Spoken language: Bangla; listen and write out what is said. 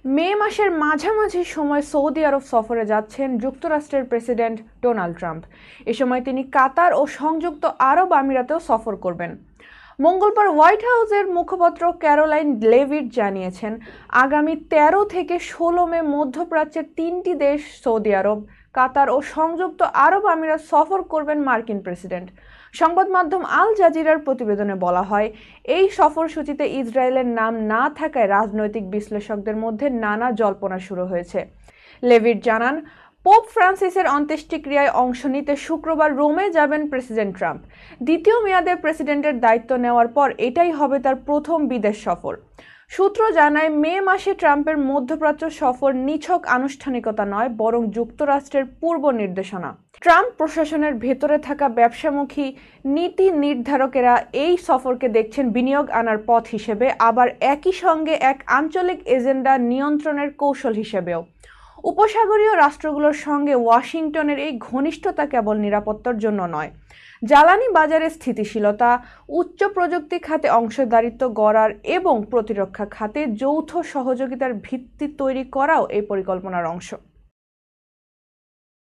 মে মাসের মাঝামাঝি সময় সৌদি আরব সফরে যাচ্ছেন যুক্তরাষ্ট্রের প্রেসিডেন্ট ডোনাল্ড ট্রাম্প। এ সময় তিনি কাতার ও সংযুক্ত আরব আমিরাতেও সফর করবেন। মঙ্গলবার হোয়াইট হাউসের মুখপাত্র ক্যারোলাইন লেভিট জানিয়েছেন, আগামী ১৩ থেকে ১৬ মে মধ্যপ্রাচ্যের ৩টি দেশ সৌদি আরব, কাতার ও সংযুক্ত আরব আমিরাত সফর করবেন মার্কিন প্রেসিডেন্ট। সংবাদ মাধ্যম আল জাজিরার প্রতিবেদনে বলা হয়, এই সফরসূচিতে ইসরায়েলের নাম না থাকায় রাজনৈতিক বিশ্লেষকদের মধ্যে নানা জল্পনা শুরু হয়েছে। লেভিট জানান, পোপ ফ্রান্সিসের অন্ত্যেষ্টিক্রিয়ায় অংশ নিতে শুক্রবার রোমে যাবেন প্রেসিডেন্ট ট্রাম্প। দ্বিতীয় মেয়াদে প্রেসিডেন্টের দায়িত্ব নেওয়ার পর এটাই হবে তার প্রথম বিদেশ সফর। সূত্র জানায়, মে মাসে ট্রাম্পের মধ্যপ্রাচ্য সফর নিছক আনুষ্ঠানিকতা নয়, বরং যুক্তরাষ্ট্রের পূর্ব নির্দেশনা। ট্রাম্প প্রশাসনের ভেতরে থাকা ব্যবসামুখী নীতি নির্ধারকেরা এই সফরকে দেখছেন বিনিয়োগ আনার পথ হিসেবে, আবার একই সঙ্গে এক আঞ্চলিক এজেন্ডা নিয়ন্ত্রণের কৌশল হিসেবেও। উপসাগরীয় রাষ্ট্রগুলোর সঙ্গে ওয়াশিংটনের এই ঘনিষ্ঠতা কেবল নিরাপত্তার জন্য নয়, জ্বালানি বাজারে স্থিতিশীলতা, উচ্চ প্রযুক্তি খাতে অংশীদারিত্ব গড়ার এবং প্রতিরক্ষা খাতে যৌথ সহযোগিতার ভিত্তি তৈরি করাও এই পরিকল্পনার অংশ।